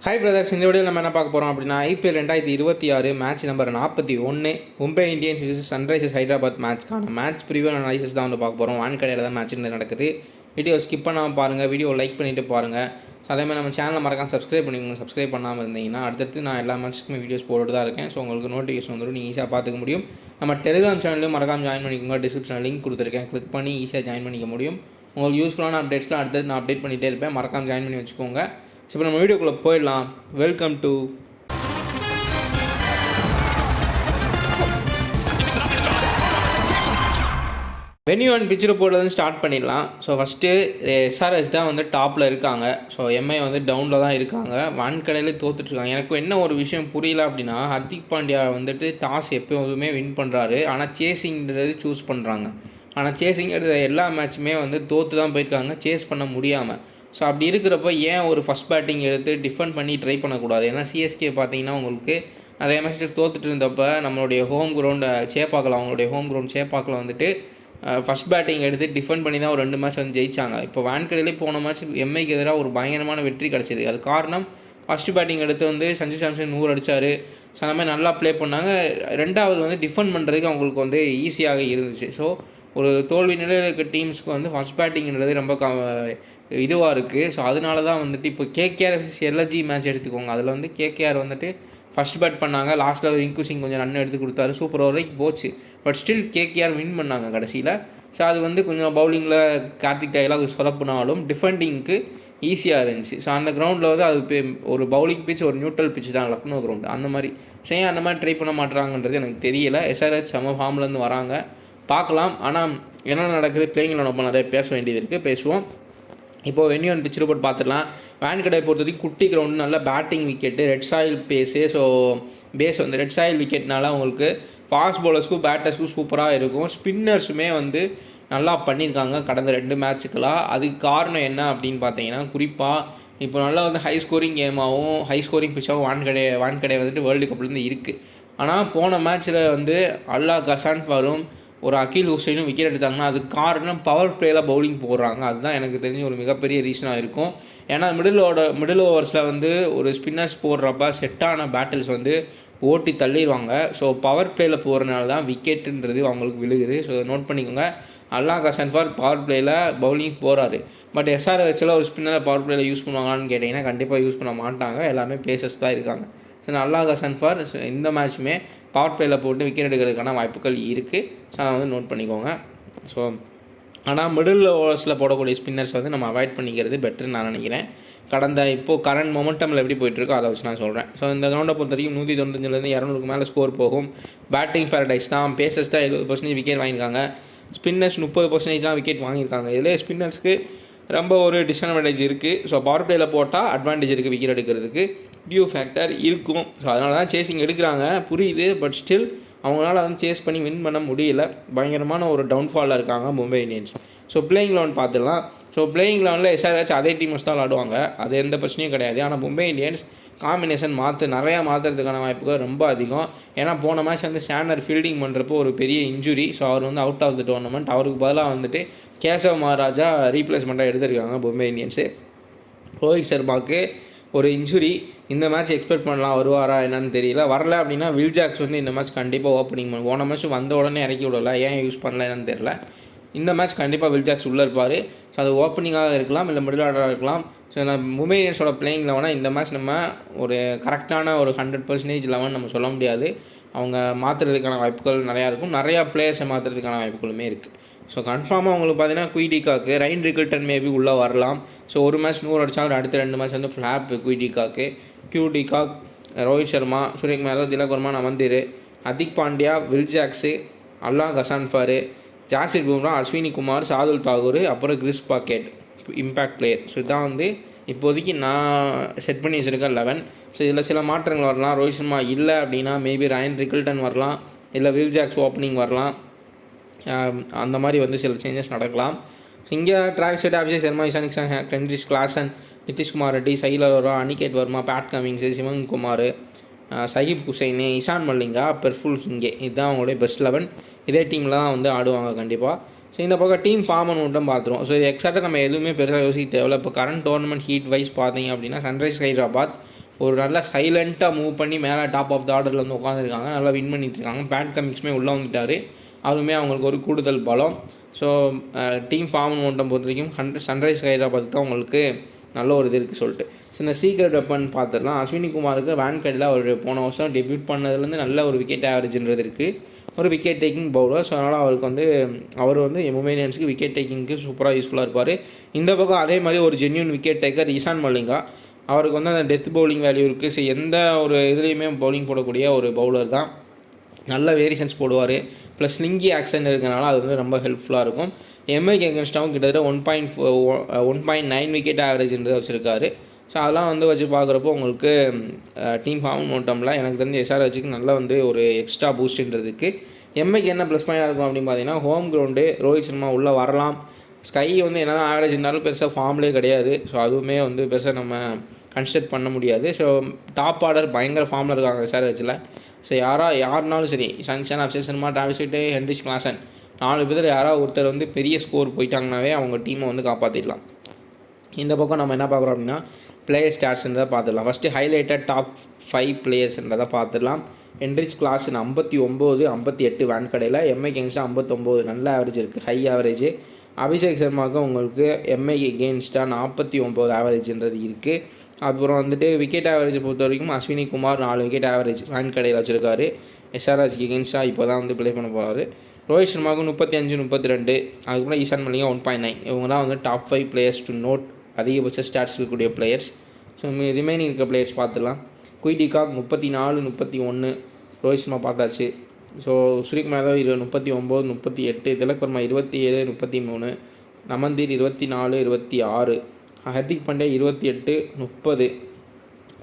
Hi brothers, இந்த video நம்ம என்ன பார்க்க போகிறோம் அப்படின்னா IPL 2026 match number 41 Mumbai Indians vs Sunrisers Hyderabad மேட்ச்க்கான மேட்ச் ப்ரிவியூ அனாலிசிஸ் தான் வந்து பார்க்க போகிறோம். வான்கடையில் தான் மேட்ச் நடக்குது. வீடியோ ஸ்கிப் பண்ணாமல் பாருங்கள், வீடியோ லைக் பண்ணிவிட்டு பாருங்கள். ஸோ அதேமாதிரி நம்ம சேனலை மறக்காமல் சப்ஸ்கிரைப் பண்ணிக்கோங்க. சப்ஸ்கிரைப் பண்ணாமல் இருந்தீங்கன்னா அடுத்தடுத்து நான் எல்லா மேட்ச்சுக்குமே வீடியோஸ் போட்டுட்டு தான் இருக்கேன். ஸோ உங்களுக்கு நோட்டிஃபிகேஷன் வந்துடும், நீங்கள் ஈஸியாக பார்த்துக்க முடியும். நம்ம டெலிகிராம் சேனலையும் மறக்காமல் ஜாயின் பண்ணிக்கோங்க. டிஸ்கிரிப்ஷனில் லிங்க் கொடுத்துருக்கேன், கிளிக் பண்ணி ஈஸியாக ஜாயின் பண்ணிக்க முடியும். உங்களுக்கு யூஸ்ஃபுல்லான அப்டேட்ஸ்லாம் அடுத்தது நான் அப்டேட் பண்ணிகிட்டே இருப்பேன், மறக்காமல் ஜாயின் பண்ணி வச்சுக்கோங்க. ஸோ இப்போ நம்ம வீடியோக்குள்ளே போயிடலாம். Welcome to venue and pitch ரிப்போர்ட்லேருந்து ஸ்டார்ட் பண்ணிடலாம். ஸோ ஃபஸ்ட்டு எஸ்ஆர்எஸ் தான் வந்து டாப்பில் இருக்காங்க. ஸோ எம்ஐ வந்து டவுனில் தான் இருக்காங்க. வான்கடையில் தோற்றுட்ருக்காங்க. எனக்கு என்ன ஒரு விஷயம் புரியல அப்படின்னா, ஹர்திக் பாண்டியா வந்துட்டு டாஸ் எப்போதுமே வின் பண்ணுறாரு, ஆனால் சேசிங்கிறது சூஸ் பண்ணுறாங்க. ஆனால் சேசிங் எடுத்த எல்லா மேட்சுமே வந்து தோற்று தான் போயிருக்காங்க, சேஸ் பண்ண முடியாமல். ஸோ அப்படி இருக்கிறப்ப ஏன் ஒரு ஃபஸ்ட் பேட்டிங் எடுத்து டிஃபெண்ட் பண்ணி ட்ரை பண்ணக்கூடாது? ஏன்னா சிஎஸ்கே பார்த்தீங்கன்னா உங்களுக்கு நிறைய மேட்ச்சில் தோற்றுட்டு இருந்தப்போ நம்மளுடைய ஹோம் கிரவுண்ட் சேப்பாக்கில், அவங்களுடைய ஹோம் கிரவுண்ட் சேப்பாக்கில் வந்துட்டு ஃபஸ்ட் பேட்டிங் எடுத்து டிஃபெண்ட் பண்ணி தான் ஒரு 2 மேட்ச் வந்து ஜெயிச்சாங்க. இப்போ வான்கடையிலே போன மேட்ச் எம்ஐக்கு எதிராக ஒரு பயங்கரமான வெற்றி கிடச்சிது. அது காரணம் ஃபஸ்ட்டு பேட்டிங் எடுத்து வந்து சஞ்சு சாம்சன் 100 அடித்தார். ஸோ அந்த மாதிரி நல்லா ப்ளே பண்ணாங்க. ரெண்டாவது வந்து டிஃபெண்ட் பண்ணுறதுக்கு அவங்களுக்கு வந்து ஈஸியாக இருந்துச்சு. ஸோ ஒரு தோல்வி நிலையில் இருக்க டீம்ஸ்க்கு வந்து ஃபஸ்ட் பேட்டிங்கிறது ரொம்ப இதுவாக இருக்குது. ஸோ அதனால தான் வந்துட்டு இப்போ கேகேஆர் எல்ஜி மேட்ச் எடுத்துக்கோங்க. அதில் வந்து கேகேஆர் வந்துட்டு ஃபஸ்ட் பேட் பண்ணாங்க. லாஸ்ட்டில் ரிங்கு சிங் கொஞ்சம் ரன் எடுத்து கொடுத்தாரு, சூப்பர் ஓவரைக்கு போச்சு. பட் ஸ்டில் கேகேஆர் வின் பண்ணாங்க கடைசியில். ஸோ அது வந்து கொஞ்சம் பவுலிங்கில் கார்த்திக் தாயெல்லாம் சொதப்புனாலும் டிஃபெண்டிங்க்கு ஈஸியாக இருந்துச்சு. ஸோ அந்த கிரவுண்டில் வந்து அது ஒரு பவுலிங் பிச், ஒரு நியூட்ரல் பிச் தான் லக்னோ கிரவுண்டு. அந்த மாதிரி ஏன் அந்த மாதிரி ட்ரை பண்ண மாட்டுறாங்கன்றது எனக்கு தெரியல. எஸ்ஆர்ஹெச் செம ஃபார்ம்லேருந்து வராங்க, பார்க்கலாம். ஆனால் என்ன நடக்குது, பிளேயிங்கில் நம்ம நிறைய பேச வேண்டியது இருக்குது, பேசுவோம். இப்போது வென்யூ அண்ட் பிச் ரிப்போர்ட் பார்த்துடலாம். வான்கடையை பொறுத்த வரைக்கும் குட்டி கிரவுண்டு, நல்ல batting wicket, red soil base. So base வந்து ரெட் சாயில் விக்கெட்னால உங்களுக்கு ஃபாஸ்ட் பவுலர்ஸ்க்கும் பேட்டர்ஸ்க்கும் சூப்பராக இருக்கும். ஸ்பின்னர்ஸுமே வந்து நல்லா பண்ணியிருக்காங்க கடந்த 2 மேட்ச்சுக்கெல்லாம். அதுக்கு காரணம் என்ன அப்படின்னு பார்த்தீங்கன்னா, குறிப்பாக இப்போ நல்லா வந்து ஹை ஸ்கோரிங் கேமாகவும் ஹை ஸ்கோரிங் பிச்சாகவும் வான்கடை வந்துட்டு வேர்ல்டு கப்லேருந்து இருக்குது. ஆனால் போன மேட்ச்சில் வந்து அல்லா கசான்ஃபாரும் ஒரு அகில் ஹுசைனும் விக்கெட் எடுத்தாங்கன்னா அதுக்கு காரணம் பவர் பிளேயில் பவுலிங் போடுறாங்க. அதுதான் எனக்கு தெரிஞ்ச ஒரு மிகப்பெரிய ரீசனாக இருக்கும். ஏன்னா மிடில் ஓவர்ஸில் வந்து ஒரு ஸ்பின்னர்ஸ் போடுறப்ப செட்டான பேட்டில்ஸ் வந்து ஓட்டி தள்ளிடுவாங்க. ஸோ பவர் பிளேயில் போகிறனால தான் விக்கெட்டுன்றது அவங்களுக்கு விழுகுது. ஸோ நோட் பண்ணிக்கோங்க. அல்லா கசான்ஃபார் பவர் பிளேயில் பவுலிங் போகிறாரு. பட் எஸ்ஆர்ஹெச்சில் ஒரு ஸ்பின்னரை பவர் பிளேயில் யூஸ் பண்ணுவாங்களான்னு கேட்டிங்கன்னா கண்டிப்பாக யூஸ் பண்ண மாட்டாங்க. எல்லாமே பேசஸ் தான் இருக்காங்க. ஸோ அல்லா கசான்ஃபார் இந்த மேட்ச்சுமே பவர் பிளேயில் போட்டு விக்கெட் எடுக்கிறதுக்கான வாய்ப்புகள் இருக்குது. ஸோ அதை வந்து நோட் பண்ணிக்கோங்க. ஸோ ஆனால் மிடில் ஓவர்ஸில் போடக்கூடிய ஸ்பின்னர்ஸ் வந்து நம்ம அவாய்ட் பண்ணிக்கிறது பெட்டர்னு நான் நினைக்கிறேன். இப்போது கரண்ட் மொமெண்டமில் எப்படி போயிட்டுருக்கோ அதை வச்சு நான் சொல்கிறேன். ஸோ இந்த கிரவுண்டை பொறுத்த வரைக்கும் 195 200 மேலே ஸ்கோர் போகும். பேட்டிங் பேரடைஸ் தான். பேசஸ் தான் 70% விக்கெட் வாங்கியிருக்காங்க. ஸ்பின்னர்ஸ் 30% தான் விக்கெட் வாங்கியிருக்காங்க. இதில் ஸ்பின்னர்ஸ்க்கு ரொம்ப ஒரு டிஸ்அட்வான்டேஜ் இருக்குது. ஸோ பவர் பிளேயில் போட்டால் அட்வான்டேஜ் இருக்குது, விக்கெட் எடுக்கிறதுக்கு டியூ ஃபேக்டர் இருக்கும். ஸோ அதனால தான் சேசிங் எடுக்கிறாங்க, புரியுது. பட் ஸ்டில் அவங்களால வந்து சேஸ் பண்ணி வின் பண்ண முடியல. பயங்கரமான ஒரு டவுன்ஃபாலில் இருக்காங்க Mumbai Indians. So playing eleven பார்த்துடலாம். ஸோ பிளேயிங் லெவனில் எஸ்ஆர்ஹெச் அதே டீம்ஸ் தான் விளாடுவாங்க, அது எந்த பிரச்சனையும் கிடையாது. ஆனால் மும்பை இந்தியன்ஸ் காம்பினேஷன் நிறையா மாற்றுறதுக்கான வாய்ப்புகள் ரொம்ப அதிகம். ஏன்னா போன மேட்ச் வந்து சாண்டர் ஃபீல்டிங் பண்ணுறப்போ ஒரு பெரிய இன்ஜுரி. ஸோ அவர் வந்து அவுட் ஆஃப் த டோர்னமெண்ட். அவருக்கு பதிலாக வந்துட்டு கேசவ் மகாராஜா ரீப்ளேஸ்மெண்ட்டாக எடுத்திருக்காங்க மும்பை இந்தியன்ஸு. ரோஹித் சர்மாவுக்கு ஒரு இன்ஜுரி. இந்த மேட்ச் எக்ஸ்பெக்ட் பண்ணலாம், வருவாரா என்னன்னு தெரியல. வரல அப்படின்னா வில் ஜாக்ஸ் வந்து இந்த மேட்ச் கண்டிப்பாக ஓப்பனிங் பண்ணும். போன மேட்ச் வந்த உடனே இறக்கி விடல, ஏன் யூஸ் பண்ணல என்னன்னு தெரியல. இந்த மேட்ச் கண்டிப்பாக வில் ஜாக்ஸ் உள்ளே இருப்பார். ஸோ அது ஓப்பனிங்காக இருக்கலாம், இல்லை மிடில் ஆர்டராக இருக்கலாம். ஸோ நான் மும்பை இந்தியன்ஸோட பிளேயிங் லெவனாக இந்த மேட்ச் நம்ம ஒரு கரெக்டான ஒரு 100% லெவன் நம்ம சொல்ல முடியாது. அவங்க மாற்றுறதுக்கான வாய்ப்புகள் நிறையா இருக்கும். நிறையா பிளேயர்ஸை மாற்றுறதுக்கான வாய்ப்புகளுமே இருக்குது. ஸோ கன்ஃபார்மாக உங்களுக்கு பார்த்தீங்கன்னா குயிடிகாக்கு ரைன் ரிக்கில்டன் மேபி உள்ளே வரலாம். ஸோ ஒரு மேட்ச் 100 அடித்தாலும் அடுத்த 2 மேட்ச் வந்து ஃப்ளாப் குயிடிகாக்கு. கியூடிகாக், ரோஹித் சர்மா, சூரியகுமார் யாதவ், திலக் வர்மா, நவந்தீர், ஹர்திக் பாண்டியா, வில் ஜாக்ஸு, அல்லா கசான்ஃபார், ஜாஸ்பிரித் பும்ரா, அஸ்வினி குமார், சாதுல் தாகூர், அப்புறம் கிறிஸ் பாக்கெட் இம்பேக்ட் பிளேயர். ஸோ இதான் வந்து இப்போதைக்கு நான் செட் பண்ணி வச்சுருக்கேன் 11. ஸோ இதில் சில மாற்றங்கள் வரலாம். ரோஹித் சர்மா இல்லை அப்படின்னா மேபி ரைன் ரிக்கில்டன் வரலாம், இல்லை வில் ஜாக்ஸ் ஓப்பனிங் வரலாம். அந்த மாதிரி வந்து சில சேஞ்சஸ் நடக்கலாம். இங்கே Travis Head, Abhishek Sharma, Ishan Kishan, Heinrich Klaasen, Nitish Kumar Reddy, Sahil Arora, Aniket Varma, Pat Cummins, Shivang Kumar, Sakib Hussain, Eshan Malinga, Praful Hinge, இதுதான் அவங்களுடைய பெஸ்ட் 11. இதே டீமில் தான் வந்து ஆடுவாங்க கண்டிப்பாக. ஸோ இந்த பக்கம் டீம் ஃபார்ம் மட்டும் பார்த்துருவோம். ஸோ இது எக்ஸாக்டாக நம்ம எதுவுமே பெருசாக யோசிக்க தேவையில்ல. இப்போ கரண்ட் டோர்னமெண்ட் ஹீட் வைஸ் பார்த்தீங்க அப்படின்னா சன்ரைஸ் ஹைதராபாத் ஒரு நல்லா சைலண்ட்டாக மூவ் பண்ணி மேலே டாப் ஆஃப் த ஆர்டரில் வந்து உட்காந்துருக்காங்க, நல்லா வின் பண்ணிட்டுருக்காங்க. பேட் கமிங்ஸுமே உள்ளே வந்துட்டார், அவருமே அவங்களுக்கு ஒரு கூடுதல் பலம். ஸோ டீம் ஃபார்ம் மொமெண்டம் பொறுத்த வரைக்கும் சன்ரைஸ் ஹைதராபாத் தான் உங்களுக்கு நல்ல ஒரு இது இருக்குது சொல்லிட்டு. ஸோ இந்த சீக்ரெட் வெப்பன் பார்த்துடலாம். அஸ்வினி குமாருக்கு வான்கடையில் அவர் போன வருஷம் டெபியூட் பண்ணதுலேருந்து நல்ல ஒரு விக்கெட் ஆவரேஜ்ன்றது இருக்குது, ஒரு விக்கெட் டேக்கிங் பவுலர். ஸோ அதனால் அவருக்கு வந்து அவர் வந்து மும்பை இந்தியன்ஸுக்கு விக்கெட் டேக்கிங்க்கு சூப்பராக யூஸ்ஃபுல்லாக இருப்பார். இந்த பக்கம் அதே மாதிரி ஒரு genuine wicket taker Eshan Malinga, அவருக்கு வந்து அந்த டெத் பவுலிங் வேல்யூ இருக்குது. ஸோ எந்த ஒரு இதுலேயுமே பவுலிங் போடக்கூடிய ஒரு பவுலர் தான், நல்ல வேரியேஷன்ஸ் போடுவார், ப்ளஸ் ஸ்லிங்கி ஆக்ஷன் இருக்கிறனால அது வந்து ரொம்ப ஹெல்ப்ஃபுல்லாக இருக்கும். எம்ஐக்கு எகென்ஸ்டாகவும் கிட்டத்தட்ட 1.9 விக்கெட் ஆவரேஜ்ன்றதை வச்சுருக்காரு. ஸோ அதெல்லாம் வந்து வச்சு பார்க்குறப்போ உங்களுக்கு டீம் ஃபார்ம் மோட்டமில் எனக்கு தெரிஞ்ச எஸ்ஆர்ஹெச்சுக்கு நல்லா வந்து ஒரு எக்ஸ்ட்ரா பூஸ்ட்ன்றதுக்கு. எம்ஐக்கு என்ன ப்ளஸ் பாயிண்டாக இருக்கும் அப்படின்னு பார்த்தீங்கன்னா, ஹோம் கிரவுண்டு, ரோஹித் சர்மா உள்ளே வரலாம். ஸ்கை வந்து என்ன தான் ஆவரேஜ் இருந்தாலும் பெருசாக ஃபார்ம்லேயே கிடையாது. ஸோ அதுவுமே வந்து பெருசாக நம்ம கன்சிடர் பண்ண முடியாது. ஸோ டாப் ஆர்டர் பயங்கர ஃபார்மில் இருக்காங்க எஸ்ஆர்ஹெச்சில். ஸோ யாருனாலும் சரி, junction, Abhishek Sharma, Travis head, Heinrich Klaasen, 4 பேர் யாராவது ஒருத்தர் வந்து பெரிய ஸ்கோர் போயிட்டாங்கனாவே அவங்க டீமை வந்து காப்பாற்றிடலாம். இந்த பக்கம் நம்ம என்ன பார்க்குறோம் அப்படின்னா, பிளேயர் ஸ்டாட்ஸ்ன்றதை பார்த்துடலாம். ஃபஸ்ட்டு ஹைலைட்டட் டாப் 5 பிளேயர்ஸ்ன்றதை பார்த்துடலாம். ஹென்ரிச் கிளாசன் 59, 58 வான்கடையில், எம்ஐ கிங்ஸ்டாக 59 நல்ல ஆவரேஜ் இருக்குது, ஹை ஆவரேஜ். அபிஷேக் சர்மாவுக்கு உங்களுக்கு எம்ஐ எகெயின்ஸ்டாக 49 ஆவரேஜ்ன்றது இருக்குது. அப்புறம் வந்துட்டு விக்கெட் ஆவரேஜ் பொறுத்த வரைக்கும் அஸ்வினி குமார் 4 விக்கெட் ஆவரேஜ் வான்கடையில் வச்சுருக்காரு. எஸ்ஆர்ஹெச்க்கு எகெயின்ஸ்டாக இப்போ தான் வந்து ப்ளே பண்ண போகிறாரு. ரோஹித் சர்மாவுக்கு 35, 32. அதுக்கப்புறம் ஈசான் மல்லிகா 1.9. இவங்க தான் வந்து டாப் 5 பிளேயர்ஸ் டு நோட், அதிகபட்ச ஸ்டாட்ஸ் இருக்கக்கூடிய பிளேயர்ஸ். ஸோ ரிமைனிங் இருக்க பிளேயர்ஸ் பார்த்துலாம். குயிடிகாக் 34, 31. ரோஹித் சர்மா பார்த்தாச்சு. So Suryakumar Yadav 39, 38. Tilak Varma 27, 33. Naman Dhir 24, 26. Hardik Pandya 28, 30.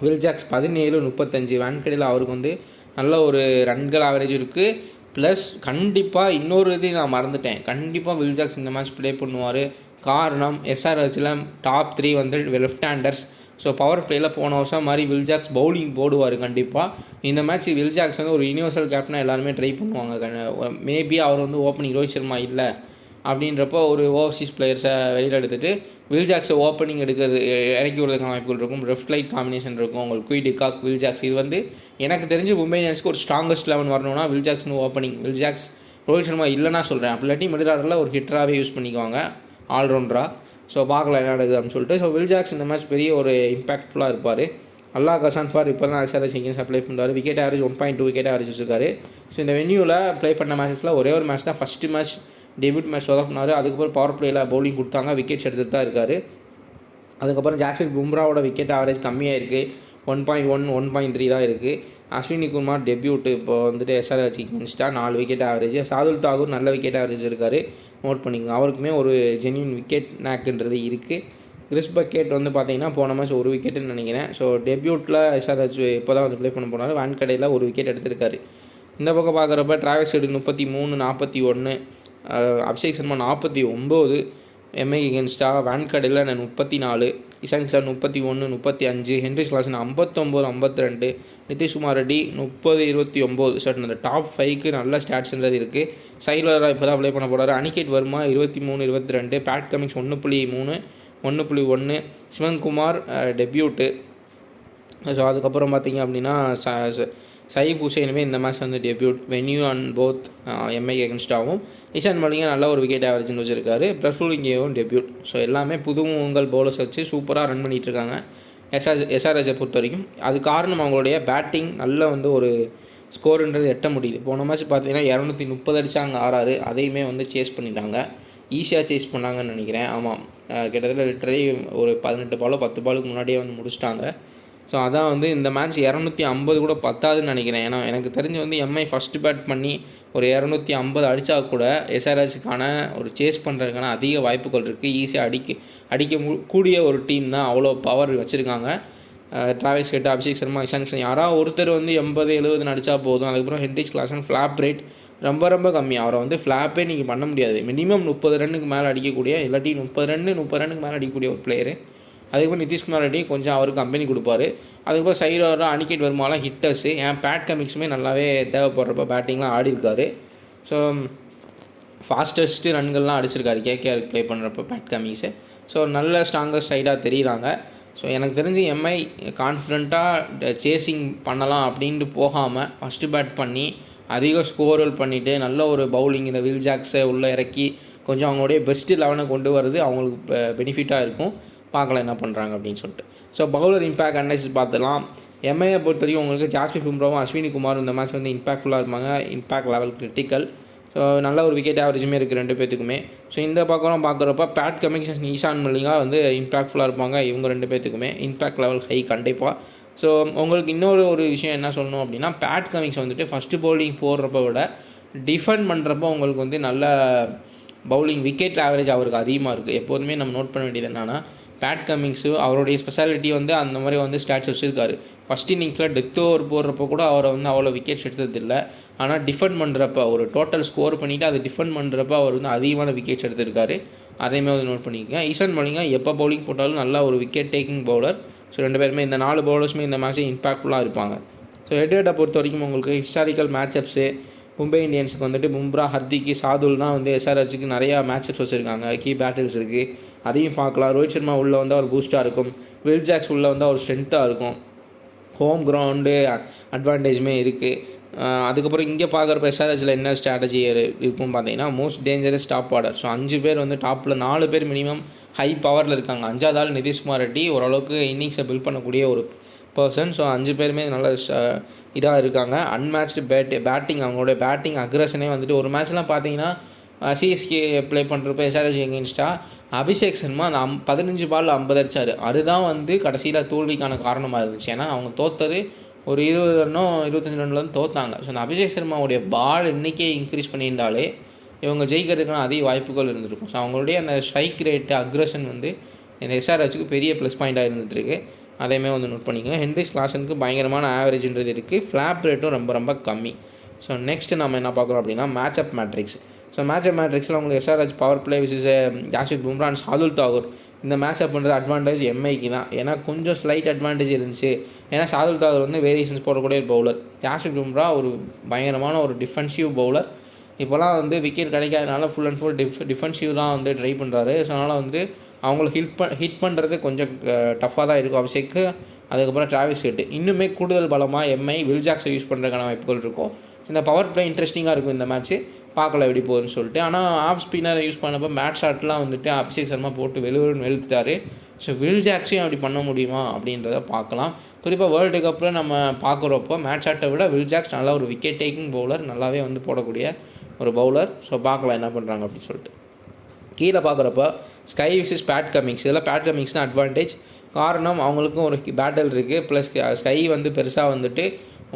Will Jacks 17, 35. வான்கடையில் அவருக்கு வந்து நல்ல ஒரு ரன்கள் ஆவரேஜ் இருக்குது. ப்ளஸ் கண்டிப்பாக இன்னொரு இது நான் மறந்துட்டேன், கண்டிப்பாக வில் ஜாக்ஸ் இந்த மேட்ச் ப்ளே பண்ணுவார். காரணம் எஸ்ஆர்ஹெச்சில் டாப் 3 வந்து லெஃப்ட் ஹேண்டர்ஸ். ஸோ பவர் பிளேயில் போன வருஷம் மாதிரி வில் ஜாக்ஸ் பவுலிங் போடுவார் கண்டிப்பாக. இந்த மேட்ச் வில் ஜாக்ஸ் வந்து ஒரு யூனிவர்சல் கேப்டனாக எல்லாருமே ட்ரை பண்ணுவாங்க. மேபி அவர் வந்து ஓப்பனிங் ரோஹித் சர்மா இல்லை அப்படின்றப்போ ஒரு ஓவர்சீஸ் பிளேயர்ஸை வெளியில் எடுத்துகிட்டு வில் ஜாக்ஸை ஓப்பனிங் இறக்கி விடுறதுக்கான வாய்ப்புகள் இருக்கும். லெஃப்ட் ரைட் காம்பினேஷன் இருக்கும் உங்களுக்கு. குயிடிகாக், வில் ஜாக்ஸ், இது வந்து எனக்கு தெரிஞ்சு மும்பை இந்தியன்ஸ்க்கு ஒரு ஸ்ட்ராங்கஸ்ட் 11 வரணும்னா வில் ஜாக்ஸ்னு opening. Will Jacks, Rohit Sharma இல்லைனா சொல்கிறேன், அப்படி இல்லாட்டி மிடில் ஆர்டரில் ஒரு ஹிட்டராகவே யூஸ் பண்ணிக்குவாங்க, ஆல்ரவுண்டராக. ஸோ பார்க்கலாம் என்ன நடக்குது அப்படின்னு சொல்லிட்டு. ஸோ வில் ஜாக்ஸ் இந்த மேட்ச் பெரிய ஒரு இம்பாக்ட்ஃபுல்லாக இருப்பார். அல்லாஹ் கசான் ஃபார் இப்போ தான் எஸ்ஆர்ஹெச் கிங்ஸ் ப்ளே பண்ணுறாரு. விக்கெட் ஆவரேஜ் 1.2 விக்கெட் ஆவரேஜ் வச்சுருக்காரு. ஸோ இந்த வென்யூவில் ப்ளே பண்ண மேட்சஸில் ஒரே ஒரு மேட்ச் தான் ஃபஸ்ட்டு மேட்ச் டெபியூட் மேட்ச் சொதப்பினார். அதுக்கப்புறம் பவர் பிளேயில் பவுலிங் கொடுத்தாங்க, விக்கெட்ஸ் எடுத்துகிட்டு தான் இருக்கார். அதுக்கப்புறம் ஜாஸ்பிரிட் பும்ராவோட விக்கெட் ஆவரேஜ் கம்மியாக இருக்குது, 1.1, 1.3 தான் இருக்குது. அஸ்வினி குமார் டெபியூட்டு இப்போ வந்துட்டு எஸ்ஆர்ஹெச் கிங்ஸ்டாக 4 விக்கெட் ஆவரேஜ். சாதுல் தாகூர் நல்ல விக்கெட் ஆவரேஜ் இருக்கார், நோட் பண்ணிக்கோங்க. அவருக்குமே ஒரு ஜென்யூன் விக்கெட் நேக்குன்றது இருக்குது. கிறிஸ் பக்கெட் வந்து பார்த்தீங்கன்னா போன மேட்ச் 1 விக்கெட்டுன்னு நினைக்கிறேன். ஸோ டெபியூட்டில் எஸ்ஆர்ஹெச் இப்போ தான் வந்து ப்ளே பண்ண போனார், வான்கடையில் 1 விக்கெட் எடுத்திருக்காரு. இந்த பக்கம் பார்க்குறப்ப Travis Head 33, 41. Abhishek Sharma 49 MI எகென்ஸ்டாக, வான்கடையில் 34. இசான் சார் 31, 35. Heinrich Klaasen 59, 52. Nitish Kumar Reddy 30, 29. So அந்த டாப் 5க்கு நல்ல ஸ்டாட்ஸ்ன்றது இருக்குது. சைலராக இப்போ தான் ப்ளே பண்ண போகிறாரு. Aniket Varma 23, 22. Pat Cummins 1.3, 1.1. Shivang Kumar debut. So அதுக்கப்புறம் பார்த்திங்க அப்படின்னா சயீப் ஹுசைனுமே இந்த மேட்ச் வந்து debut. Venue and both MI எகென்ஸ்டாகவும். ஈசான் மல்லிகா நல்ல ஒரு விக்கெட் ஆவரேஜ்னு வச்சுருக்காரு. பிரஃபுல் இங்கேயும் டெபியூட். ஸோ எல்லாமே புதுமுகங்கள் பவுலர்ஸ் வச்சு சூப்பராக ரன் பண்ணிகிட்ருக்காங்க எஸ்ஆர்ஹெச்சை பொறுத்த வரைக்கும். அது காரணம் அவங்களுடைய பேட்டிங் நல்ல வந்து ஒரு ஸ்கோருன்றது எட்ட முடியுது. போன மேட்ச் பார்த்தீங்கன்னா 230 அடித்தாங்க ஆறாறு, அதையுமே வந்து சேஸ் பண்ணிட்டாங்க, ஈஸியாக சேஸ் பண்ணாங்கன்னு நினைக்கிறேன். ஆமாம், கிட்டத்தட்ட லிட்டரலி ஒரு 18 பாலோ 10 பாலுக்கு முன்னாடியே வந்து முடிச்சிட்டாங்க. ஸோ அதான் வந்து இந்த மேட்ச் 250 கூட பத்தாதுன்னு நினைக்கிறேன். ஏன்னா எனக்கு தெரிஞ்சு வந்து எம்ஐ ஃபஸ்ட்டு பேட் பண்ணி ஒரு 250 அடித்தா கூட எஸ்ஆர்ஹெச்சுக்கான ஒரு சேஸ் பண்ணுறதுக்கான அதிக வாய்ப்புகள் இருக்குது. ஈஸியாக அடிக்க கூடிய ஒரு டீம் தான், அவ்வளோ பவர் வச்சுருக்காங்க. டிராவிஸ் ஹெட், அபிஷேக் சர்மா, இஷான் கிஷன் யாராவது ஒருத்தர் வந்து 80, 70 அடித்தா போதும். அதுக்கப்புறம் ஹென்ரிச் கிளாசன் ஃப்ளாப் ரேட் ரொம்ப கம்மி. அவரை வந்து ஃப்ளாப்பே நீங்கள் பண்ண முடியாது. மினிமம் 30 ரன்னுக்கு மேலே அடிக்கக்கூடிய, இல்லாட்டி 30 ரன்னுக்கு மேலே அடிக்கக்கூடிய ஒரு பிளேயரு. அதுக்கப்புறம் நிதிஷ்குமார் ரெட்டி கொஞ்சம் அவருக்கு கம்பெனி கொடுப்பாரு. அதுக்கப்புறம் சைடோட அனிகேட் வருமாலாம் ஹிட்டர்ஸு. பேட் கமிங்ஸுமே நல்லாவே தேவைப்படுறப்ப பேட்டிங்லாம் ஆடி இருக்காரு. ஸோ ஃபாஸ்டஸ்ட்டு ரன்கள்லாம் அடிச்சிருக்காரு கேகேஆருக்கு ப்ளே பண்ணுறப்ப பேட் கமிங்ஸு. ஸோ நல்ல ஸ்ட்ராங்கஸ்ட் சைடாக தெரியுறாங்க. ஸோ எனக்கு தெரிஞ்சு எம்ஐ கான்ஃபிடண்ட்டாக சேசிங் பண்ணலாம் அப்படின்ட்டு போகாமல் ஃபஸ்ட்டு பேட் பண்ணி அதிக ஸ்கோரல் பண்ணிவிட்டு நல்ல ஒரு பவுலிங் இந்த வில் ஜாக்ஸை உள்ளே இறக்கி கொஞ்சம் அவங்களுடைய பெஸ்ட்டு 11 கொண்டு வர்றது அவங்களுக்கு பெனிஃபிட்டாக இருக்கும். பார்க்கலாம் என்ன பண்ணுறாங்க அப்படின்னு சொல்லிட்டு. ஸோ பவுலர் இம்பேக்ட் அனலைசிஸ் பார்த்துலாம். எம்ஐயை பொறுத்த வரைக்கும் உங்களுக்கு ஜாஸ்மின் பும்ராவும் அஸ்வினி குமாரும் இந்த மேட்ச் வந்து இம்பாக்ட்ஃபுல்லாக இருப்பாங்க. Impact level critical. ஸோ நல்ல ஒரு விக்கெட் ஆவரேஜுமே இருக்குது 2 பேர்த்துக்குமே. ஸோ இந்த பக்கம் பார்க்குறப்ப பேட் கமிங்ஸ் ஈசான் மல்லிகா வந்து இம்பாக்ட்ஃபுல்லாக இருப்பாங்க. இவங்க 2 பேர்த்துக்குமே இம்பாக்ட் லெவல் ஹை கண்டிப்பாக. ஸோ உங்களுக்கு இன்னொரு விஷயம் என்ன சொல்லணும் அப்படின்னா, பேட் கமிங்ஸ் வந்துட்டு ஃபஸ்ட்டு பவுலிங் போடுறப்ப விட டிஃபெண்ட் பண்ணுறப்போ உங்களுக்கு வந்து நல்ல பவுலிங் விக்கெட் ஆவரேஜ் அவருக்கு அதிகமாக இருக்குது. எப்போதுமே நம்ம நோட் பண்ண வேண்டியது என்னென்னா, பேட் கமிங்ஸு அவருடைய ஸ்பெஷாலிட்டி வந்து அந்த மாதிரி வந்து ஸ்டாட்ஸ் வச்சுருக்காரு. ஃபஸ்ட் இன்னிங்ஸில் டெத் ஓவர் போடுறப்போ கூட அவரை வந்து அவ்வளோ விக்கெட்ஸ் எடுத்ததில்லை. ஆனால் டிஃபெண்ட் பண்ணுறப்ப ஒரு டோட்டல் ஸ்கோர் பண்ணிவிட்டு அதை டிஃபெண்ட் பண்ணுறப்ப அவர் வந்து அதிகமான விக்கெட்ஸ் எடுத்திருக்காரு. அதையுமே வந்து நோட் பண்ணிக்கோங்க. ஈசான் மல்லிகா எப்போ பவுலிங் போட்டாலும் நல்ல ஒரு விக்கெட் டேக்கிங் பவுலர். ஸோ 2 பேருமே இந்த 4 பவுலர்ஸுமே இந்த மேட்ச்சை இம்பாக்ட்ஃபுல்லாக இருப்பாங்க. ஸோ ஹெட் பொறுத்த வரைக்கும் உங்களுக்கு ஹிஸ்டாரிக்கல் மேட்சப்ஸு மும்பை இந்தியன்ஸுக்கு வந்துட்டு பும்ரா, ஹர்திக், சாதுல் தான் வந்து எஸ்ஆர்ஹெச்சுக்கு நிறையா மேட்சப்ஸ் வச்சுருக்காங்க. கீ பேட்டில்ஸ் இருக்குது, அதையும் பார்க்கலாம். ரோஹித் சர்மா உள்ளே வந்து அவர் பூஸ்ட்டாக இருக்கும். வில் ஜாக்ஸ் உள்ளே வந்து அவர் ஸ்ட்ரென்த்தாக இருக்கும். ஹோம் கிரவுண்டு அட்வான்டேஜுமே இருக்குது. அதுக்கப்புறம் இங்கே பார்க்குறப்ப எஸ்ஆர்ஹெச்சில் என்ன ஸ்ட்ராட்டஜி இருக்குன்னு பார்த்தீங்கன்னா, most dangerous top order. So 5 பேர் வந்து டாப்பில் 4 பேர் மினிமம் ஹை பவரில் இருக்காங்க. 5வது ஆள் நிதிஷ்குமார் ரெட்டி ஓரளவுக்கு இன்னிங்ஸை பில்ட் பண்ணக்கூடிய ஒரு பர்சன். ஸோ 5 பேருமே நல்ல இதாக இருக்காங்க. அன்மேட்ச்டு பேட்டிங் அவங்களோட பேட்டிங் அக்ரஷனே வந்துட்டு ஒரு மேட்ச்லாம் பார்த்தீங்கன்னா சிஎஸ்கே ப்ளே பண்ணுறப்ப எஸ்ஆர்ஹெச் எகென்ஸ்டாக அபிஷேக் சர்மா அந்த 15 பால் 50 அடித்தார். அதுதான் வந்து கடைசியில் தோல்விக்கான காரணமாக இருந்துச்சு. ஏன்னா அவங்க தோற்றது ஒரு 20 ரன்னோ 25 ரன்னில் வந்து தோற்றாங்க. ஸோ அந்த அபிஷேக் சர்மாவுடைய பால் எண்ணிக்கையை இன்க்ரீஸ் பண்ணியிருந்தாலே இவங்க ஜெயிக்கிறதுக்கான அதிக வாய்ப்புகள் இருந்திருக்கும். ஸோ அவங்களுடைய அந்த ஸ்ட்ரைக் ரேட்டு அக்ரஷன் வந்து இந்த எஸ்ஆர்ஹெச்சுக்கு பெரிய ப்ளஸ் பாயிண்ட்டாக இருந்துகிட்ருக்கு. அதையுமே வந்து நோட் பண்ணிக்கோங்க. ஹென்ரிஸ் கிளாசனுக்கு பயங்கரமான ஆவரேஜ்ன்றது இருக்குது. ஃப்ளாப் ரேட்டும் ரொம்ப ரொம்ப கம்மி. ஸோ நெக்ஸ்ட்டு நம்ம என்ன பார்க்குறோம் அப்படின்னா, மேட்சப் மேட்ரிக்ஸ். ஸோ மேட்சப் மேட்ரிக்ஸில் உங்களுக்கு எஸ்ஆர்ஹெச் பவர் பிளே விசஸ் ஜாஸ்மின் பும்ரா அண்ட் சாதுல் தாகூர் இந்த மேட்சப் பண்ணுறது அட்வான்டேஜ் எம்ஐக்கு தான். ஏன்னா கொஞ்சம் ஸ்லைட் அட்வான்டேஜ் இருந்துச்சு. ஏன்னா சாதுல் தாகூர் வந்து வேரியேஷன்ஸ் போடக்கூடிய ஒரு பவுலர். ஜாஸ்மின் பும்ரா ஒரு பயங்கரமான ஒரு டிஃபென்சிவ் பவுலர். இப்போலாம் வந்து விக்கெட் கிடைக்காதனால ஃபுல் அண்ட் ஃபுல் டிஃபென்சிவ் தான் வந்து ட்ரை பண்ணுறாரு. ஸோ அதனால் வந்து அவங்களை ஹிட் பண்ணுறது கொஞ்சம் டஃப்பாக தான் இருக்கும் அபிஷேக்கு. அதுக்கப்புறம் டிராவிஸ் ஹெட் இன்னுமே கூடுதல் பலமாக எம்ஐ வில் ஜாக்ஸை யூஸ் பண்ணுறதுக்கான வாய்ப்புகள் இருக்கும். இந்த பவர் பிளே இன்ட்ரெஸ்டிங்காக இருக்கும் இந்த மேட்ச்சு. பார்க்கல எப்படி போகுதுன்னு சொல்லிட்டு. ஆனால் ஆஃப் ஸ்பின்னர் யூஸ் பண்ணப்போ மேட் ஷாட்லாம் வந்துட்டு அபிஷேக் சர்மா போட்டு வெளுத்துட்டாரு. ஸோ வில் ஜாக்ஸையும் அப்படி பண்ண முடியுமா அப்படின்றத பார்க்கலாம். குறிப்பாக வேர்ல்டு கப்பில் நம்ம பார்க்குறப்போ மேட் ஷாட்டை விட வில் ஜாக்ஸ் நல்லா ஒரு விக்கெட் டேக்கிங் பவுலர், நல்லாவே வந்து போடக்கூடிய ஒரு பவுலர். ஸோ பார்க்கலாம் என்ன பண்ணுறாங்க அப்படின்னு சொல்லிட்டு. கீழே பார்க்குறப்ப ஸ்கை விசஸ் பேட் கமிங்ஸ். இதில் பேட் கமிங்ஸ் தான் அட்வான்டேஜ். காரணம் அவங்களுக்கும் ஒரு பேட்டில் இருக்குது. ப்ளஸ் ஸ்கை வந்து பெருசாக வந்துட்டு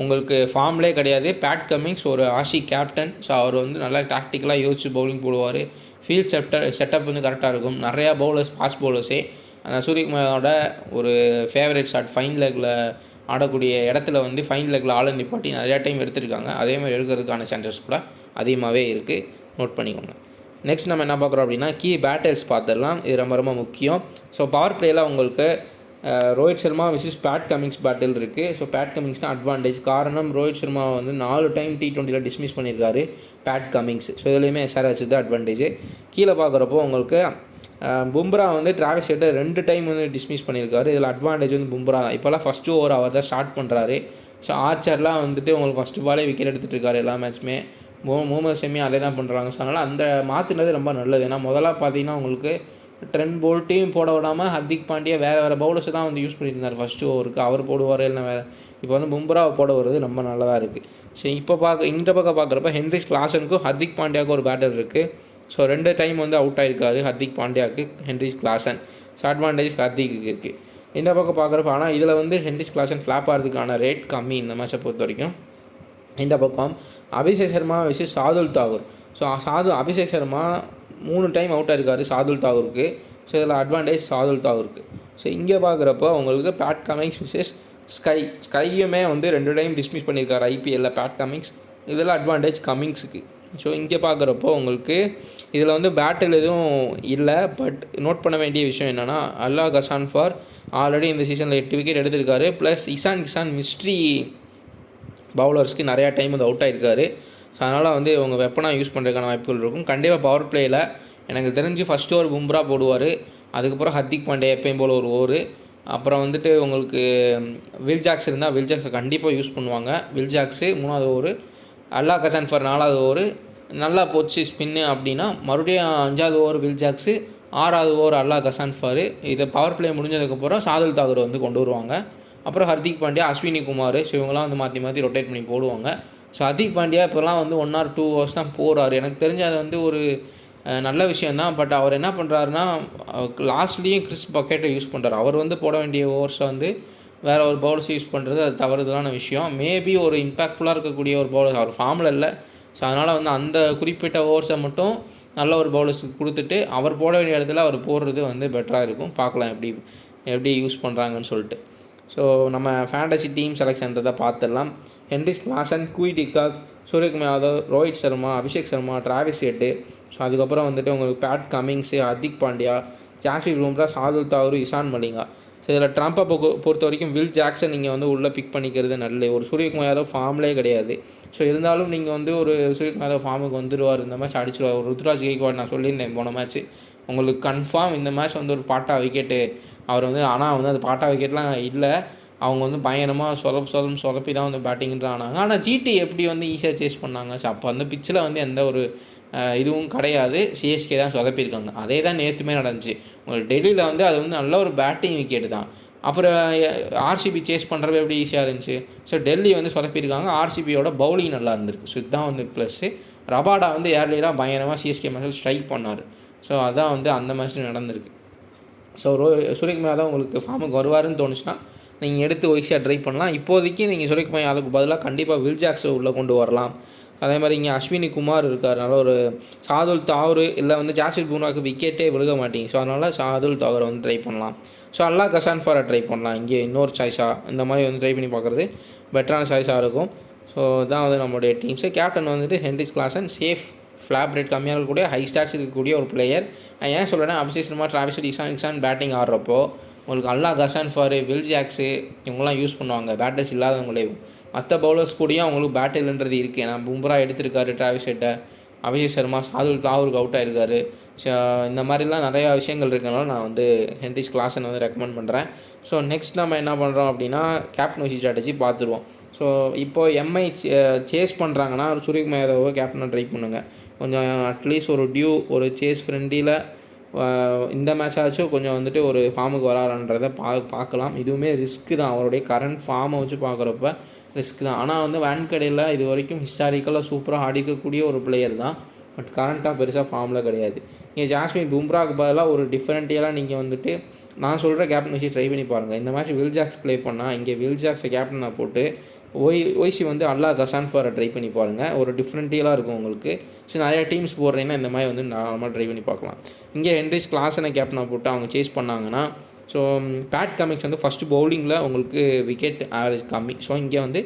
உங்களுக்கு ஃபார்ம்லேயே கிடையாது. பேட் கமிங்ஸ் ஒரு ஆஷி கேப்டன். ஸோ அவர் வந்து நல்லா டாக்டிக்கலாக யோசிச்சு பவுலிங் போடுவார். ஃபீல்ட் செட்டப் வந்து கரெக்டாக இருக்கும். நிறையா பவுலர்ஸ் ஃபாஸ்ட் பவுலர்ஸே சூரியகுமாரோட ஒரு ஃபேவரட் ஷாட் ஃபைன் லெக்கில் ஆடக்கூடிய இடத்துல வந்து ஃபைன் லெக்கில் ஆளை நிப்பாட்டி நிறையா டைம் எடுத்திருக்காங்க. அதேமாதிரி எடுக்கிறதுக்கான சான்சஸ் கூட அதிகமாகவே இருக்குது. நோட் பண்ணிக்கோங்க. நெக்ஸ்ட் நம்ம என்ன பார்க்குறோம் அப்படின்னா, கீ பேட்டர்ஸ் பார்த்துடலாம். இது ரொம்ப ரொம்ப முக்கியம். ஸோ பவர் பிளேயில் உங்களுக்கு Rohit Sharma versus Pat Cummins பேட்டில் இருக்குது. ஸோ பேட் கமிங்ஸ் தான் அட்வான்டேஜ். காரணம் ரோஹித் சர்மா வந்து 4 டைம் T20 டிஸ்மிஸ் பண்ணியிருக்காரு பேட் கமிங்ஸ். ஸோ இதுலேயுமே எஸ்ஆர்ஹெச் தான் அட்வான்டேஜ். கீழே பார்க்குறப்போ உங்களுக்கு பும்ரா வந்து டிராவிஸ் ஹெட்டை 2 டைம் வந்து டிஸ்மிஸ் பண்ணியிருக்காரு. இதில் அட்வான்டேஜ் வந்து பும்ரா தான். இப்போலாம் ஃபஸ்ட்டு ஓவர் அவர் தான் ஸ்டார்ட் பண்ணுறாரு. ஸோ ஆர்ச்சர்லாம் வந்துட்டு உங்களுக்கு ஃபஸ்ட்டு பாலே விக்கெட் எடுத்துகிட்டு இருக்காரு எல்லா மேட்ச்சுமே. முகமது ஷமி அதே தான் பண்ணுறாங்க. ஸோ அதனால் அந்த மாற்றினது ரொம்ப நல்லது. ஏன்னா முதல்ல பார்த்தீங்கன்னா உங்களுக்கு ட்ரெண்ட் போல்ட்டையும் போட விடாமல் ஹர்திக் பாண்டியா வேறு பவுலர்ஸ் தான் வந்து யூஸ் பண்ணியிருந்தார் ஃபஸ்ட்டு ஓவருக்கு. அவர் போடுவார் இல்லைனா வேறு. இப்போ வந்து பும்ரா போட வருது ரொம்ப நல்லதாக இருக்குது. ஸோ இப்போ இந்த பக்கம் பார்க்குறப்ப ஹென்ரிஸ் கிளாசனுக்கும் ஹர்திக் பாண்டியாவுக்கும் ஒரு பேட்டர் இருக்குது. ஸோ 2 டைம் வந்து அவுட் ஆகிருக்காரு ஹர்திக் பாண்டியாவுக்கு ஹென்ரிஸ் கிளாசன். ஸோ அட்வான்டேஜ் ஹர்திக்கு இருக்குது. இந்த பக்கம் பார்க்குறப்ப ஆனால் இதில் வந்து ஹென்ரிஸ் கிளாசன் ஃப்ளாப் ஆகிறதுக்கான ரேட் கம்மி இந்த மேட்சை பொறுத்த வரைக்கும். இந்த பக்கம் Abhishek Sharma versus Shardul Thakur. So Abhishek Sharma 3 time out ஆகிருக்காரு சாதுல் தாகூருக்கு. ஸோ இதில் அட்வான்டேஜ் சாதுல் தாகூருக்கு. ஸோ இங்கே பார்க்குறப்போ உங்களுக்கு பேட் கமிங்ஸ் விசஸ் ஸ்கையுமே வந்து 2 டைம் டிஸ்மிஸ் பண்ணியிருக்காரு ஐபிஎல்லில் பேட் கமிங்ஸ். இதில் அட்வான்டேஜ் கமிங்ஸுக்கு. ஸோ இங்கே பார்க்குறப்போ உங்களுக்கு இதில் வந்து பேட்டில் எதுவும் இல்லை. பட் நோட் பண்ண வேண்டிய விஷயம் என்னென்னா, அல்லா கசான்ஃபார் ஆல்ரெடி இந்த சீசனில் 8 விக்கெட் எடுத்திருக்காரு. ப்ளஸ் இசான் மிஸ்ட்ரி பவுலர்ஸ்க்கு நிறையா டைம் வந்து அவுட் ஆகிருக்காரு. ஸோ அதனால் வந்து இவங்க வெப்பனாக யூஸ் பண்ணுறதுக்கான வாய்ப்புகள் இருக்கும். கண்டிப்பாக பவர் பிளேயில் எனக்கு தெரிஞ்சு ஃபஸ்ட் ஓவர் பும்ரா போடுவார். அதுக்கப்புறம் ஹர்திக் பாண்டியா எப்பயும் போல் ஒரு ஓவர். அப்புறம் வந்துட்டு உங்களுக்கு வில் ஜாக்ஸ் இருந்தால் வில் ஜாக்ஸை கண்டிப்பாக யூஸ் பண்ணுவாங்க. வில் ஜாக்ஸு 3வது ஓவர், அல்லா கசான்ஃபர் 4வது ஓவர் நல்லா போச்சு ஸ்பின்னு அப்படின்னா மறுபடியும் 5வது ஓவர் வில் ஜாக்ஸு, 6வது ஓவர் அல்லா கசான்ஃபர். இதை பவர் பிளே முடிஞ்சதுக்கப்புறம் சாதுல் தாக்கூர் வந்து கொண்டு வருவாங்க. அப்புறம் ஹர்திக் பாண்டியா, அஸ்வினி குமார், ஸோ இவங்களாம் வந்து மாற்றி மாற்றி ரொட்டேட் பண்ணி போடுவாங்க. ஸோ ஹர்திக் பாண்டியா இப்போலாம் வந்து 1 or 2 overs தான் போகிறாரு. எனக்கு தெரிஞ்சு அது வந்து ஒரு நல்ல விஷயந்தான். பட் அவர் என்ன பண்ணுறாருன்னா லாஸ்ட்லேயும் கிறிஸ் பக்கெட்டை யூஸ் பண்ணுறாரு. அவர் வந்து போட வேண்டிய ஓவர்ஸை வந்து வேறு ஒரு பவுலர்ஸ் யூஸ் பண்ணுறது அது தவறுதலான விஷயம். மேபி ஒரு இம்பேக்ட்ஃபுல்லாக இருக்கக்கூடிய ஒரு பவுலர் அவர் ஃபார்மில் இல்லை. ஸோ அதனால் வந்து அந்த குறிப்பிட்ட ஓவர்ஸை மட்டும் நல்ல ஒரு பவுலர்ஸுக்கு கொடுத்துட்டு அவர் போட வேண்டிய இடத்துல அவர் போடுறது வந்து பெட்டராக இருக்கும். பார்க்கலாம் எப்படி யூஸ் பண்ணுறாங்கன்னு சொல்லிட்டு. ஸோ நம்ம ஃபேண்டசி டீம் செலெக்ஷன்றதை பார்த்துடலாம். ஹென்ரிஸ் கிளாசன், குய் de Kock, Suryakumar Yadav, Rohit Sharma, Abhishek Sharma, Travis Head, so அதுக்கப்புறம் வந்துட்டு உங்களுக்கு Pat Cummins, Hardik Pandya, Jasprit Bumrah, Shardul Thakur, Eshan Malinga. So இதில் ட்ரம்பை பொறுத்த வரைக்கும் வில் ஜாக்சன் நீங்கள் வந்து உள்ளே பிக் பண்ணிக்கிறது நல்லது. ஒரு சூரியகுமார் யாதவ் ஃபார்ம்லேயே கிடையாது. ஸோ இருந்தாலும் நீங்கள் வந்து ஒரு சூரியகுமார் யாதவ் ஃபார்முக்கு வந்துடுவார், இந்த மேட்ச் அடிச்சிடுவார். ஒரு ருத்ராஜ் கெய்க்வாட் நான் சொல்லியிருந்தேன் போன மேட்ச், உங்களுக்கு கன்ஃபார்ம் இந்த மேட்ச் வந்து ஒரு பாட்டா விக்கெட்டு அவர் வந்து. ஆனால் வந்து அது பாட்டா விக்கெட்லாம் இல்லை, அவங்க வந்து பயங்கரமாக சொதப்பி தான் வந்து பேட்டிங்கிறாங்க. ஆனால் ஜிடி எப்படி வந்து ஈஸியாக சேஸ் பண்ணாங்க. ஸோ அப்போ அந்த பிச்சில் வந்து எந்த ஒரு இதுவும் கிடையாது, சிஎஸ்கே தான் சொதப்பியிருக்காங்க. அதே தான் நேற்றுமே நடந்துச்சு. உங்களுக்கு டெல்லியில் வந்து அது வந்து நல்ல ஒரு பேட்டிங் விக்கெட்டு தான். அப்புறம் ஆர்சிபி சேஸ் பண்ணுறப்ப எப்படி ஈஸியாக இருந்துச்சு. ஸோ டெல்லி வந்து சொதப்பியிருக்காங்க, ஆர்சிபியோட பவுலிங் நல்லா இருந்திருக்கு. ஸோ இதுதான் வந்து ப்ளஸ்ஸு. ரபாடா வந்து ஏர்லியராக பயங்கரமாக சிஎஸ்கே மேட்ச்சில் ஸ்ட்ரைக் பண்ணார். ஸோ அதான் வந்து அந்த மேட்ச்சில் நடந்திருக்கு. ஸோ சூரியகுமார் யாதவ் உங்களுக்கு ஃபார்முக்கு வருவாருன்னு தோணுச்சுன்னா நீங்கள் எடுத்து ஒய்ஸியாக ட்ரை பண்ணலாம். இப்போதைக்கு நீங்கள் சூரியகுமார் யாதவுக்கு பதிலாக கண்டிப்பாக வில் ஜாக்ஸை உள்ளே கொண்டு வரலாம். அதே மாதிரி இங்கே அஸ்வினி குமார் இருக்கார், அதனால் ஒரு சாதுல் தாக்கூர் இல்லை வந்து ஜாஸ்பிரிட் பும்ராவுக்கு விக்கெட்டே விழுக மாட்டேங்க. ஸோ அதனால் சாதுல் தாக்கூரை வந்து ட்ரை பண்ணலாம். ஸோ அல்லா கசான்ஃபரை ட்ரை பண்ணலாம். இங்கே இன்னொரு சாய்ஸாக இந்த மாதிரி வந்து ட்ரை பண்ணி பார்க்குறது பெட்டரான சாய்ஸாக இருக்கும். ஸோ இதான் வந்து நம்மளுடைய டீம்ஸு. கேப்டன் வந்துட்டு Henry's Klaasen, safe, flop rate கம்மியாக இருக்கக்கூடிய ஹை ஸ்டாட்ஸ் இருக்கக்கூடிய ஒரு பிளேயர். நான் ஏன் சொல்கிறேன்னா Abhishek Sharma, Travis Head, Ishan batting ஆடுறப்போ உங்களுக்கு அல்லா கசான்ஃபர், வில் ஜாக்ஸு இவங்களாம் யூஸ் பண்ணுவாங்க, பேட்டர்ஸ் இல்லாதவங்களே. மற்ற பவுலர்ஸ் கூடயும் அவங்களுக்கு பேட் இல்லைன்றது இருக்குது. நான் பும்ரா எடுத்திருக்காரு டிராவிஸ் ஹெட்டை, அபிஷேக் சர்மா, சாதுல் தாக்கூருக்கு அவுட் ஆகிருக்காரு. ஸோ இந்த மாதிரிலாம் நிறையா விஷயங்கள் இருக்கிறனால நான் வந்து ஹென்ரிஸ் கிளாசன் வந்து ரெக்கமெண்ட் பண்ணுறேன். ஸோ நெக்ஸ்ட் நம்ம என்ன பண்ணுறோம் அப்படின்னா கேப்டன்சி ஸ்ட்ராட்டஜி பார்த்துருவோம். ஸோ இப்போது எம்ஐ சேஸ் பண்ணுறாங்கன்னா சூரியகுமார் யாதவ் கேப்டனை ட்ரை பண்ணுங்கள். கொஞ்சம் அட்லீஸ்ட் ஒரு சேஸ் ஃப்ரெண்டில் இந்த மேட்ச் ஆச்சும் கொஞ்சம் வந்துட்டு ஒரு ஃபார்முக்கு வரான்றதை பார்க்கலாம். இதுவுமே ரிஸ்க்கு தான், அவருடைய கரண்ட் ஃபார்மை வச்சு பார்க்குறப்ப ரிஸ்க் தான். ஆனால் வந்து வான்கடையில் இது வரைக்கும் ஹிஸ்டாரிக்கலாக சூப்பராக ஆடிக்கக்கூடிய ஒரு பிளேயர் தான். பட் கரண்ட்டாக பெருசாக ஃபார்மில் கிடையாது. இங்கே ஜாஸ்பிரிட் பும்ராவுக்கு பதிலாக ஒரு டிஃப்ரெண்ட்டியெல்லாம் நீங்கள் வந்துட்டு நான் சொல்கிற கேப்டன் வச்சு ட்ரை பண்ணி பாருங்கள். இந்த மேட்ச் வில் ஜாக்ஸ் ப்ளே பண்ணால் இங்கே வில் ஜாக்ஸை கேப்டனாக போட்டு ஒய்சி வந்து அல்லா கசான்ஃபரை ட்ரை பண்ணி பாருங்கள். ஒரு டிஃப்ரெண்ட்டியலாக இருக்கும் உங்களுக்கு. ஸோ நிறையா டீம்ஸ் போடுறீங்கன்னா இந்த மாதிரி வந்து நார்மலாக ட்ரை பண்ணி பார்க்கலாம். இங்கே ஹென்ரிஸ் கிளாசனை கேப்டனாக போட்டு அவங்க சேஸ் பண்ணாங்கன்னா ஸோ பேட் கமிங்ஸ் வந்து ஃபஸ்ட்டு பவுலிங்கில் உங்களுக்கு விக்கெட் ஆவரேஜ் கம்மி. ஸோ இங்கே வந்து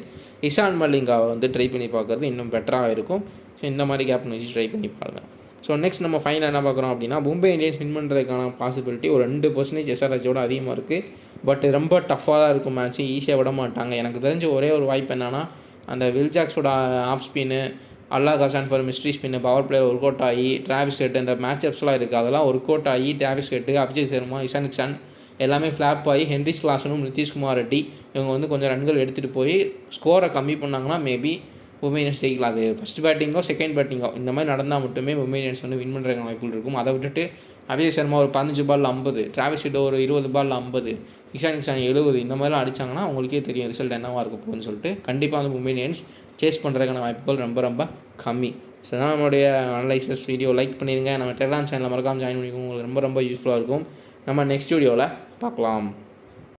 இஷான் மலிங்காவை வந்து ட்ரை பண்ணி பார்க்குறது இன்னும் பெட்டராக இருக்கும். ஸோ இந்த மாதிரி கேப்டன் வச்சு ட்ரை பண்ணி பாருங்கள். ஸோ நெக்ஸ்ட் நம்ம ஃபைனல் என்ன பார்க்குறோம் அப்படின்னா மும்பை இந்தியன்ஸ் வின் பண்ணுறதுக்கான பாசிபிலிட்டி ஒரு 2% எஸ்ஆர்ஹெச்சோட அதிகமாக இருக்குது. பட் ரொம்ப டஃப்பாக தான் இருக்கும் மேட்ச்சு, ஈஸியாக விட மாட்டாங்க. எனக்கு தெரிஞ்ச ஒரே ஒரு வாய்ப்பு என்னென்னா அந்த வில் ஜாக்ஸோட off spin, Allah Ghazanfar mystery spin power player work out ஆகி, டிராவிஸ் ஹெட் இந்த மேட்ச் அப்ஸ்லாம் இருக்குது அதெல்லாம் ஒர்க் அவுட் ஆகி டிராவிஸ் ஹெட்டு, அபிஷேக் சர்மா, இஷான் கிஷான் எல்லாமே ஃப்ளாப் ஆகி ஹென்ரிஸ் கிளாசனும் நிதிஷ்குமார் ரெட்டி இவங்க வந்து கொஞ்சம் ரன்கள் எடுத்துகிட்டு போய் ஸ்கோரை கம்மி பண்ணாங்கன்னா மேபி மும்பை இந்தியன்ஸ் ஜெயிக்கலாம். அது ஃபஸ்ட் பேட்டிங்கோ செகண்ட் பேட்டிங்கோ இந்த மாதிரி நடந்தால் மட்டுமே மும்பை இந்தியன்ஸ் வந்து வின் பண்ணுறதுக்கு வாய்ப்புகள் இருக்கும். அதை விட்டுட்டு அபிஷேக் சர்மா ஒரு 15 பால் 50, டிராவிஸ் ஹெட் ஒரு 20 பால் 50, இஷான் கிஷான் 70 இந்த மாதிரிலாம் அடித்தாங்கன்னா அவங்களுக்கே தெரியும் ரிசல்ட் என்னவாக இருக்க போகுதுன்னு சொல்லிட்டு. கண்டிப்பாக வந்து மும்பை இந்தியன்ஸ் சேஸ் பண்ணுறதுக்கான வாய்ப்புகள் ரொம்ப ரொம்ப கம்மி. ஸோ தான் நம்மளுடைய அனலைசஸ் வீடியோ லைக் பண்ணிடுங்க. நம்ம டெலிகிராம் சேனலில் மறக்காமல் ஜாயின் பண்ணிக்கோங்க, உங்களுக்கு ரொம்ப ரொம்ப யூஸ்ஃபுல்லாக இருக்கும். நம்ம நெக்ஸ்ட் வீடியோவில் பார்க்கலாம்.